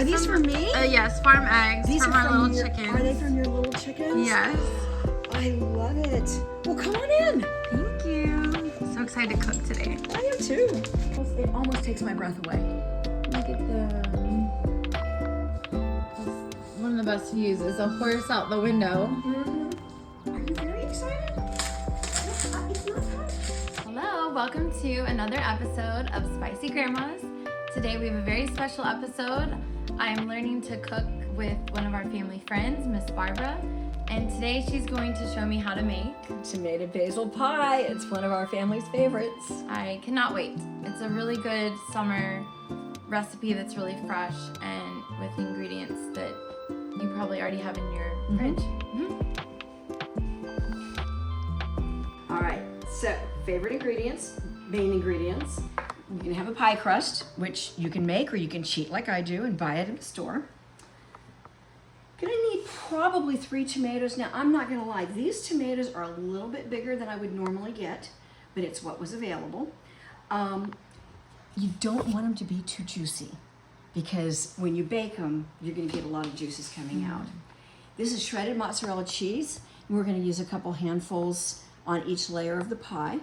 Are these for me? Yes, farm eggs. These from are our from little your, chickens. Are they from your little chickens? Yes. I love it. Well, come on in. Thank you. So excited to cook today. I am too. It almost takes my breath away. Look at them. One of the best views is a horse out the window. Are you very excited? It's not hard. Hello, welcome to another episode of Spicy Grandmas. Today we have a very special episode. I'm learning to cook with one of our family friends, Miss Barbara, and today she's going to show me how to make Tomato basil pie. It's one of our family's favorites. I cannot wait. It's a really good summer recipe that's really fresh and with ingredients that you probably already have in your fridge. All right, so favorite ingredients, main ingredients. You can have a pie crust, which you can make or you can cheat like I do and buy it in the store. Gonna need probably 3 tomatoes. Now, I'm not gonna lie, these tomatoes are a little bit bigger than I would normally get, but it's what was available. You don't want them to be too juicy because when you bake them, you're gonna get a lot of juices coming out. This is shredded mozzarella cheese, and we're gonna use a couple handfuls on each layer of the pie.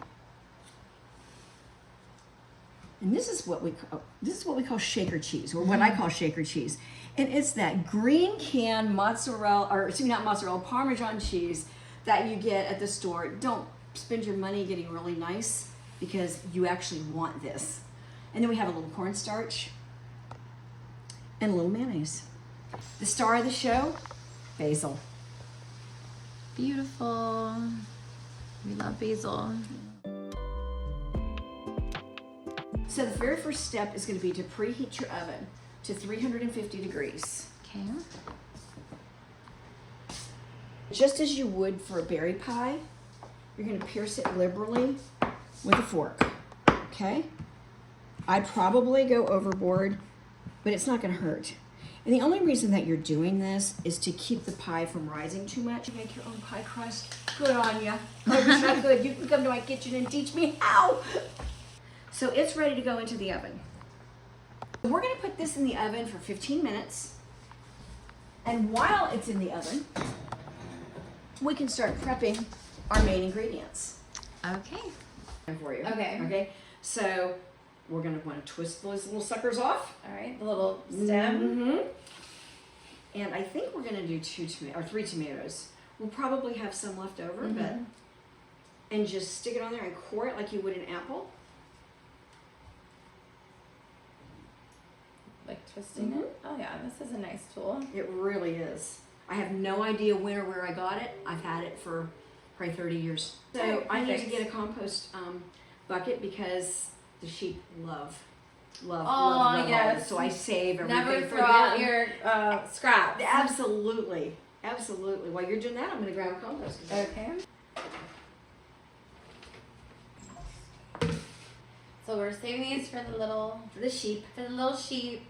And this is what we call shaker cheese, or what I call shaker cheese. And it's that green can mozzarella, or excuse me, not mozzarella, Parmesan cheese that you get at the store. Don't spend your money getting really nice because you actually want this. And then we have a little cornstarch and a little mayonnaise. The star of the show, basil. Beautiful. We love basil. So the very first step is going to be to preheat your oven to 350 degrees. Okay. Just as you would for a berry pie, you're going to pierce it liberally with a fork, okay? I'd probably go overboard, but it's not going to hurt. And the only reason that you're doing this is to keep the pie from rising too much. You make your own pie crust. Good on you. I wish I could. You can come to my kitchen and teach me how. So it's ready to go into the oven. We're going to put this in the oven for 15 minutes. And while it's in the oven, we can start prepping our main ingredients. Okay. For you. Okay. Okay. So we're going to want to twist those little suckers off. All right. The little stem. And I think we're going to do 3 tomatoes. We'll probably have some left over, and just stick it on there and core it like you would an apple. Like twisting it. Oh yeah, this is a nice tool. It really is. I have no idea when or where I got it. I've had it for probably 30 years. So I need to get a compost bucket because the sheep love all this. So I save everything. Never for throw out them. your scraps. Absolutely. While you're doing that, I'm going to grab a compost. Okay. So we're saving these for the little sheep. For the little sheep.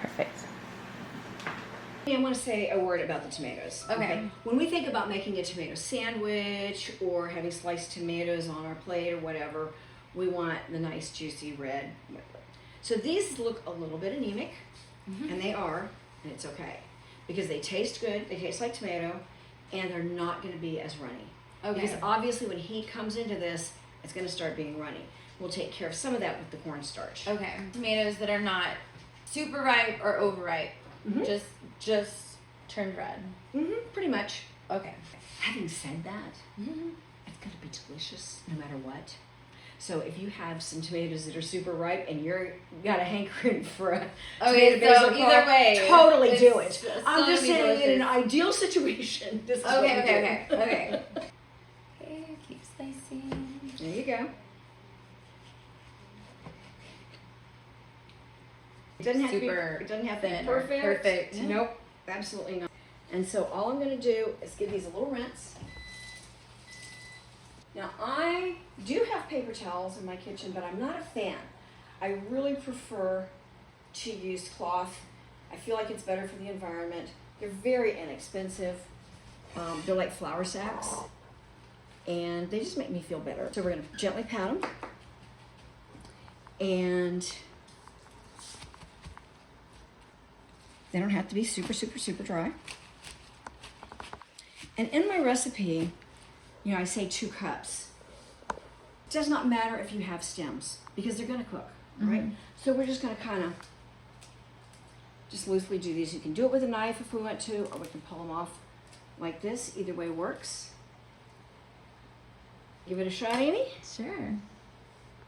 Perfect. I want to say a word about the tomatoes. Okay. When we think about making a tomato sandwich or having sliced tomatoes on our plate or whatever, we want the nice juicy red. So these look a little bit anemic, and they are, and it's okay. Because they taste good, they taste like tomato, and they're not going to be as runny. Okay. Because obviously when heat comes into this, it's going to start being runny. We'll take care of some of that with the cornstarch. Okay. Tomatoes that are not super ripe or overripe. Just turned red. Pretty much. Okay. Having said that, it's going to be delicious no matter what. So if you have some tomatoes that are super ripe and you're got a hankering for a tomato basil pie, either way, totally do it. I'm just saying delicious. in an ideal situation, this is what you do. Okay. Okay, keep slicing. There you go. It doesn't have to be perfect. Nope, absolutely not. And so all I'm going to do is give these a little rinse. Now I do have paper towels in my kitchen, but I'm not a fan. I really prefer to use cloth. I feel like it's better for the environment. They're very inexpensive. They're like flour sacks. and they just make me feel better. So we're gonna gently pat them, and they don't have to be super, super, super dry. And in my recipe, you know, I say 2 cups. It does not matter if you have stems because they're gonna cook, right? So we're just gonna kind of just loosely do these. You can do it with a knife if we want to, or we can pull them off like this. Either way works. Give it a shot, Amy? Sure.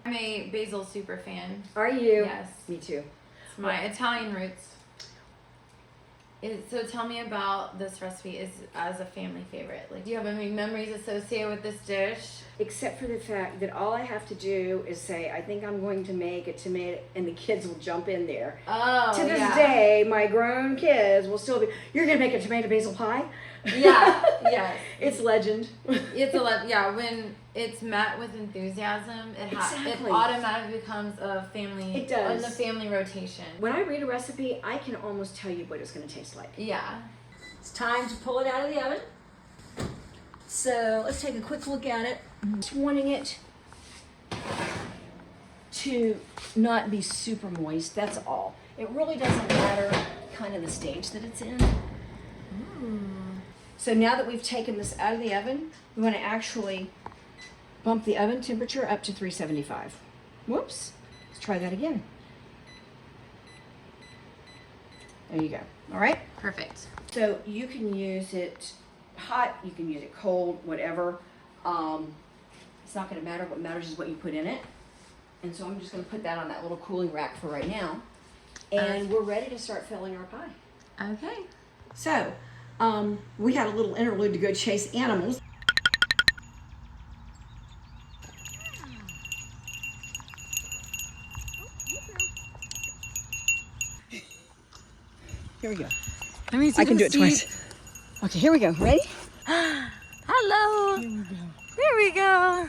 I'm a basil super fan. Are you? Yes. Me too. It's my Italian roots. So tell me about this recipe as a family favorite. Like, do you have any memories associated with this dish? Except for the fact that all I have to do is say, I think I'm going to make a tomato, and the kids will jump in there. Oh, to this day, my grown kids will still be, you're going to make a tomato basil pie? Yeah, yes. It's legend. Yeah, when it's met with enthusiasm, it Exactly. automatically becomes a family. It does. On the family rotation. When I read a recipe, I can almost tell you what it's going to taste like. Yeah. It's time to pull it out of the oven. So let's take a quick look at it. Just wanting it to not be super moist, that's all. It really doesn't matter kind of the stage that it's in. So now that we've taken this out of the oven, we want to actually bump the oven temperature up to 375. Whoops. Let's try that again. There you go. All right? Perfect. So you can use it hot, you can use it cold, whatever. It's not going to matter. What matters is what you put in it. And so I'm just going to put that on that little cooling rack for right now. And we're ready to start filling our pie. Okay. So, we had a little interlude to go chase animals. Here we go. I can do it twice. Okay, here we go. Ready? Hello. Here we go.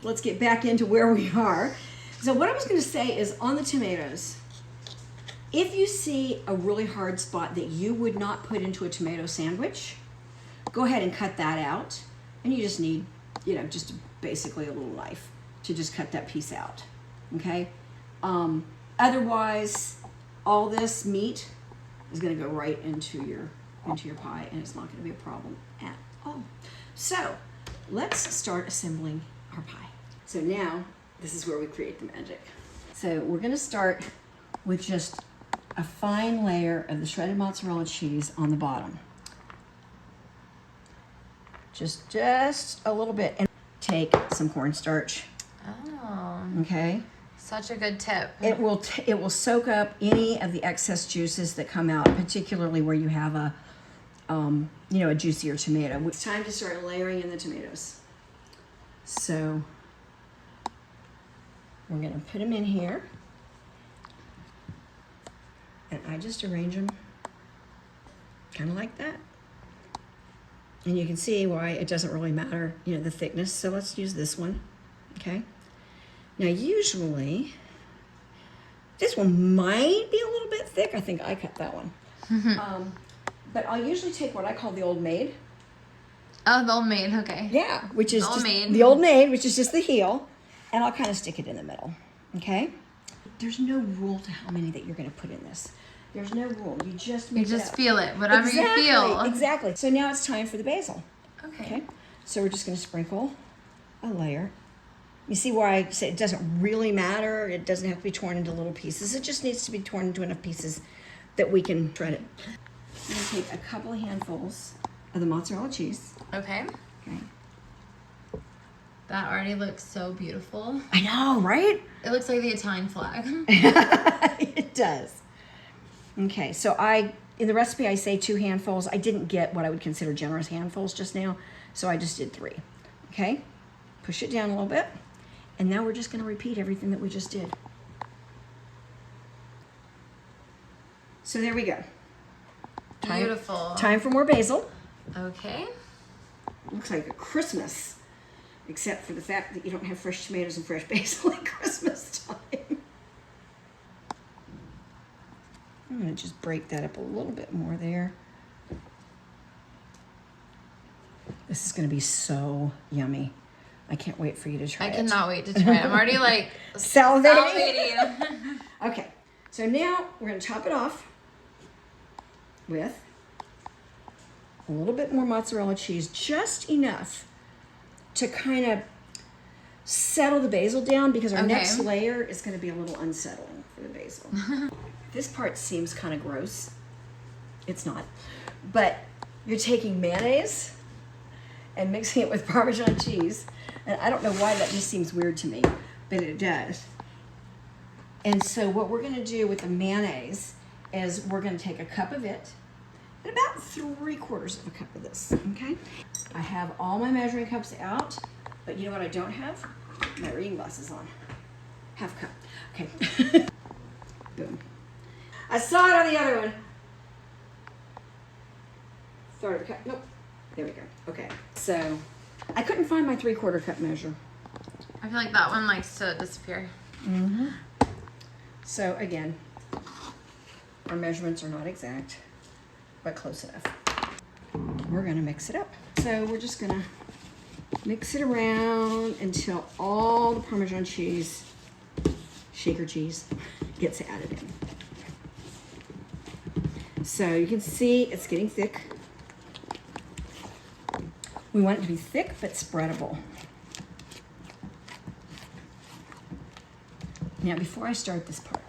Let's get back into where we are. So what I was going to say is on the tomatoes, if you see a really hard spot that you would not put into a tomato sandwich, go ahead and cut that out. And you just need, you know, just basically a little knife to just cut that piece out. Okay? Otherwise, all this meat is going to go right into your pie, and it's not going to be a problem at all. So let's start assembling our pie. So now this is where we create the magic. So we're going to start with just a fine layer of the shredded mozzarella cheese on the bottom. Just a little bit, and take some cornstarch. Oh. Okay. Such a good tip. It will soak up any of the excess juices that come out, particularly where you have a a juicier tomato. It's time to start layering in the tomatoes. So we're going to put them in here, and I just arrange them kind of like that. And you can see why it doesn't really matter, the thickness. So let's use this one, okay? Now usually, this one might be a little bit thick. I think I cut that one. But I'll usually take what I call the Old Maid. Oh, the Old Maid, okay. Yeah, which is the Old Maid, which is just the heel. And I'll kind of stick it in the middle, okay? There's no rule to how many that you're going to put in this. There's no rule. You just make it up. Feel it, whatever you feel. Exactly. So now it's time for the basil. Okay. So we're just going to sprinkle a layer. You see why I say it doesn't really matter. It doesn't have to be torn into little pieces. It just needs to be torn into enough pieces that we can shred it. I'm going to take a couple of handfuls of the mozzarella cheese. Okay. Okay. That already looks so beautiful. I know, right? It looks like the Italian flag. It does. Okay, so in the recipe I say 2 handfuls. I didn't get what I would consider generous handfuls just now, so I just did 3. Okay, push it down a little bit, and now we're just going to repeat everything that we just did. So there we go. Beautiful. Time for more basil. Okay. Looks like a Christmas, except for the fact that you don't have fresh tomatoes and fresh basil at Christmas time. I'm going to just break that up a little bit more there. This is going to be so yummy. I can't wait for you to try it. I cannot wait to try it. I'm already like salivating. Okay, so now we're going to chop it off with a little bit more mozzarella cheese, just enough to kind of settle the basil down, because our next layer is going to be a little unsettling for the basil. This part seems kind of gross. It's not. But you're taking mayonnaise and mixing it with Parmesan cheese. And I don't know why that just seems weird to me, but it does. And so what we're going to do with the mayonnaise is we're going to take a cup of it and about 3/4 of a cup of this, okay? I have all my measuring cups out, but you know what I don't have? My reading glasses on. Half cup. Okay. Boom. I saw it on the other one. 1/3 cup. Nope. There we go. Okay. So I couldn't find my 3/4 cup measure. I feel like that one likes to disappear. Mm-hmm. So again, our measurements are not exact, but close enough. We're gonna mix it up. So we're just gonna mix it around until all the Parmesan cheese, shaker cheese, gets added in. So you can see it's getting thick. We want it to be thick but spreadable. Now, before I start this part,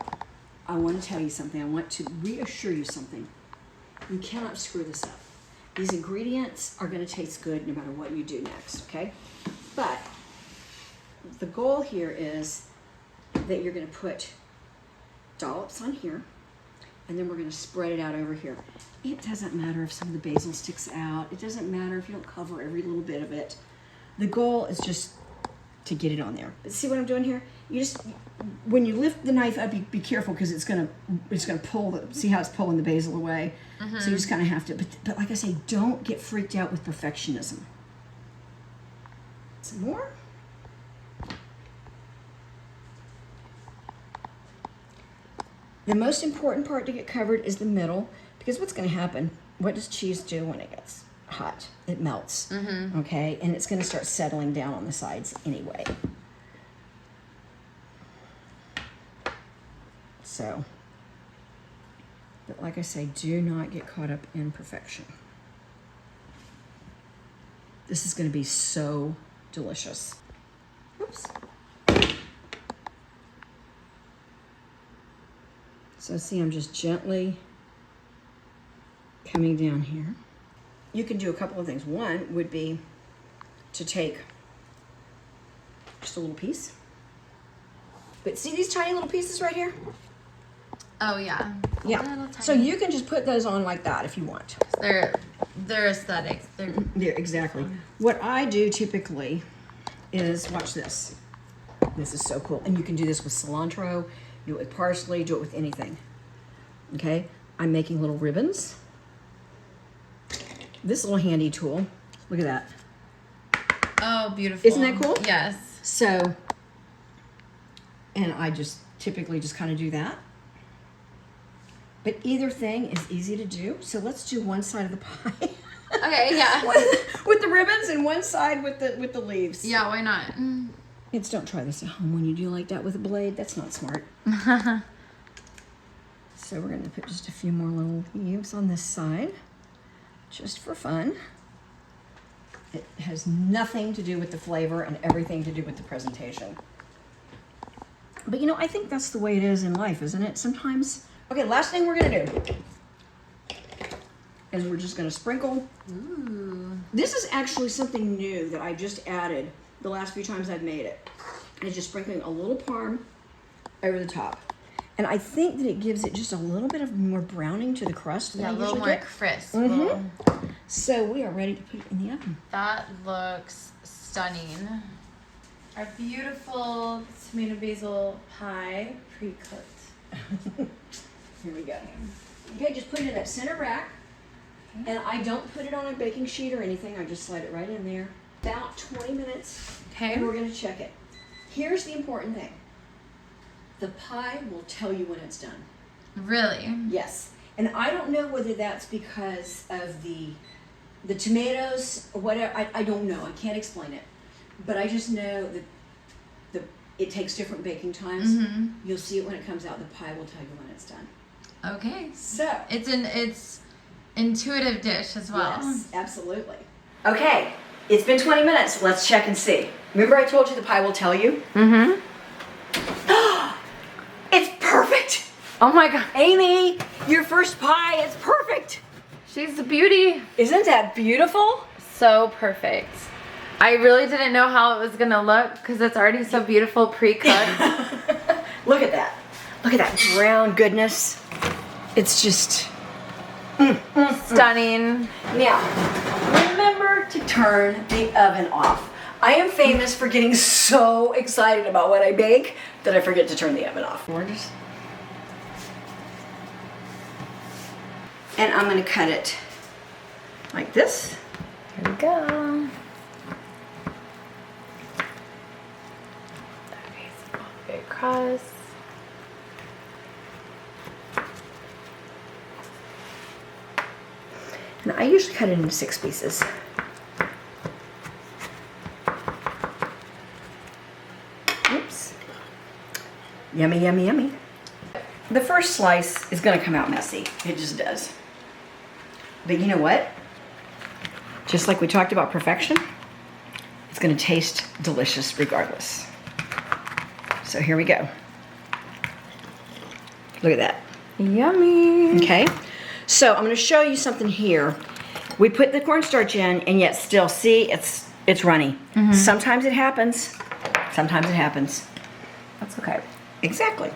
I want to tell you something. I want to reassure you something. You cannot screw this up. These ingredients are going to taste good no matter what you do next, okay? But the goal here is that you're going to put dollops on here, and then we're going to spread it out over here. It doesn't matter if some of the basil sticks out. It doesn't matter if you don't cover every little bit of it. The goal is just to get it on there. But see what I'm doing here? You just, when you lift the knife up, you be careful, because it's gonna pull the, see how it's pulling the basil away? Mm-hmm. So you just kind of have to, but like I say, don't get freaked out with perfectionism. Some more. The most important part to get covered is the middle, because what's going to happen, what does cheese do when it gets hot? It melts, okay? And it's going to start settling down on the sides anyway. So, but like I say, do not get caught up in perfection. This is going to be so delicious. Oops. So see, I'm just gently coming down here. You can do a couple of things. One would be to take just a little piece. But see these tiny little pieces right here? Oh yeah. Yeah. So you can just put those on like that if you want. They're aesthetics. They're exactly. What I do typically is, watch this. This is so cool. And you can do this with cilantro, do it with parsley, do it with anything. Okay? I'm making little ribbons. This little handy tool, look at that. Oh, beautiful. Isn't that cool? Yes. So, and I just typically just kind of do that. But either thing is easy to do. So let's do one side of the pie. Okay, yeah. with the ribbons, and one side with the leaves. Yeah, why not? Kids, don't try this at home when you do like that with a blade. That's not smart. So we're going to put just a few more little leaves on this side, just for fun. It has nothing to do with the flavor and everything to do with the presentation. But you know, I think that's the way it is in life, isn't it? Sometimes. Okay, last thing we're going to do is we're just going to sprinkle. Ooh. This is actually something new that I just added the last few times I've made it. It's just sprinkling a little parm over the top. And I think that it gives it just a little bit of more browning to the crust than I usually more get. crisp. Mm-hmm. So we are ready to put it in the oven. That looks stunning. Our beautiful tomato basil pie, pre-cooked. Here we go. Okay, just put it in that center rack. And I don't put it on a baking sheet or anything. I just slide it right in there. About 20 minutes. Okay. And we're going to check it. Here's the important thing. The pie will tell you when it's done. Really? Yes. And I don't know whether that's because of the tomatoes, whatever, I don't know. I can't explain it. But I just know that it takes different baking times. You'll see it when it comes out. The pie will tell you when it's done. Okay. So It's intuitive dish as well. yes, absolutely. Okay, it's been 20 minutes. Let's check and see. Remember I told you the pie will tell you? It's perfect. Oh my God. Amy, your first pie is perfect. She's a beauty. Isn't that beautiful? So perfect. I really didn't know how it was gonna look because it's already so beautiful pre-cooked. Look at that. Look at that brown goodness. It's just Stunning. Now, remember to turn the oven off. I am famous for getting so excited about what I bake that I forget to turn the oven off. And I'm gonna cut it like this. Here we go. Okay, across. And I usually cut it into 6 pieces. Oops. Yummy, yummy, yummy. The first slice is gonna come out messy. It just does. But you know what? Just like we talked about perfection, it's gonna taste delicious regardless. So here we go. Look at that. Yummy. Okay, so I'm going to show you something here. We put the cornstarch in, and yet still, see, it's runny. Sometimes it happens. Sometimes it happens. That's okay. Exactly.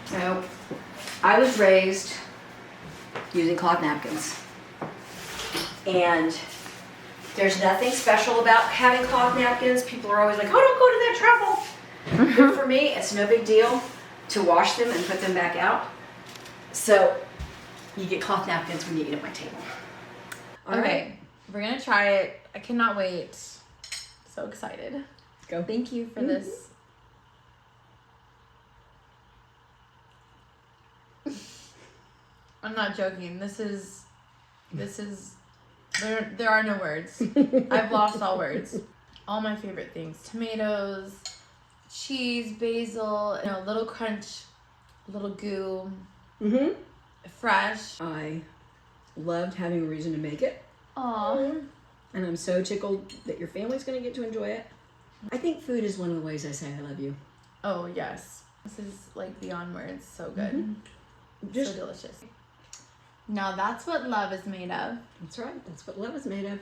So, I was raised using cloth napkins, and there's nothing special about having cloth napkins. People are always like, oh, don't go to that trouble. Good for me, it's no big deal to wash them and put them back out. So you get cloth napkins when you eat at my table. All Okay, right. we're gonna try it. I cannot wait. So excited. Go. Thank you for this. I'm not joking. This is there are no words. I've lost all words. All my favorite things. Tomatoes, cheese, basil, you know, a little crunch, a little goo. Fresh. I loved having a reason to make it, Aw. and I'm so tickled that your family's going to get to enjoy it. I think food is one of the ways I say I love you. Oh yes. This is like beyond words. So good. Just So delicious. Now that's what love is made of. That's right. That's what love is made of.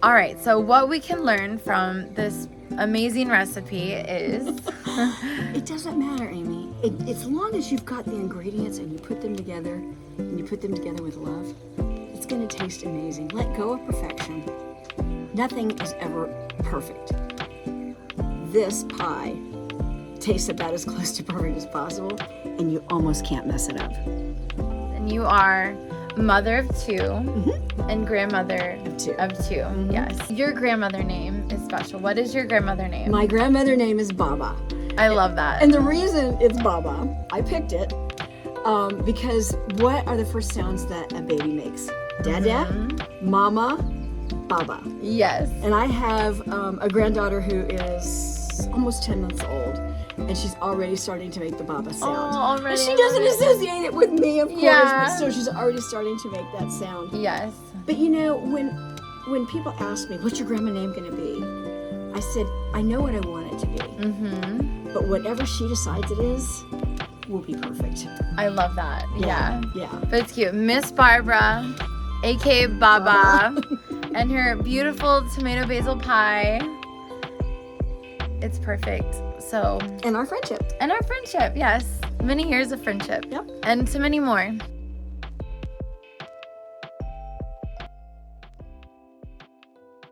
All right, so what we can learn from this amazing recipe is It doesn't matter, Amy. As long as you've got the ingredients and you put them together, and you put them together with love, it's going to taste amazing. Let go of perfection. Nothing is ever perfect. This pie tastes about as close to perfect as possible, and you almost can't mess it up. and you are mother of 2 and grandmother of 2. Yes. Your grandmother name is special. What is your grandmother name? My grandmother name is Baba. I love that. And the reason it's Baba, I picked it, because what are the first sounds that a baby makes? Dada, Mama, Baba. Yes. And I have a granddaughter who is almost 10 months old, and she's already starting to make the Baba sound. already. But she doesn't associate it with me, of course, Yeah. but so she's already starting to make that sound. Yes. But you know, when people ask me, what's your grandma name going to be? I said, I know what I want it to be. But whatever she decides it is, will be perfect. I love that. Yeah. Yeah. But it's cute. Miss Barbara, aka Baba, and her beautiful tomato basil pie. It's perfect. So, And our friendship. and our friendship, yes. Many years of friendship. Yep. And to many more.